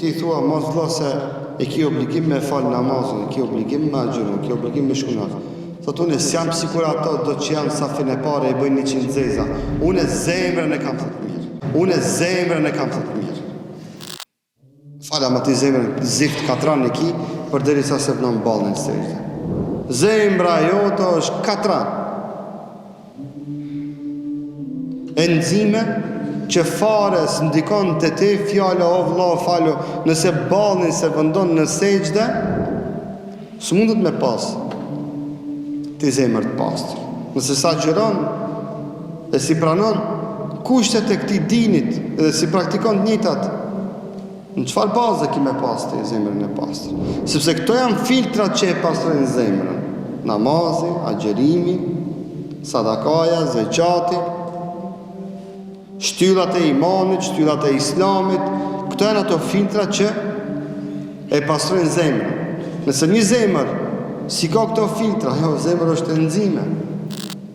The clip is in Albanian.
ti thua mos vëlla se e ki obligim me fal namazin, e ki obligim me agjëru, e ki obligim me shkunat. Thot unë s'jam sikur ato do që janë safin e pare e bëjnë 100 zeza. Unë zemrën e kam thot mirë. Unë zemrën e kam thot mirë. Fala më ti zemrën zift katran e ki për deri sa se vënon ballën e sejtë. Zemra jote është katran. Enzime që fare së ndikon të te fjallë o vëlla falo nëse ballin se vendon në sejdë së mundet me pas të zemër të pastër. Nëse sa gjëron e si pranon kushtet e këtij dinit dhe si praktikon të njëjtat, në çfarë baze ki me pas të zemrën e pastër? Sepse këto janë filtrat që e pastrojnë zemrën. Namazi, agjerimi, sadakaja, zeqati, shtyllat e imanit, shtyllat e islamit, këto janë ato filtra që e pastrojnë zemrën. Nëse një zemër si ka këto filtra, zemër është enzime.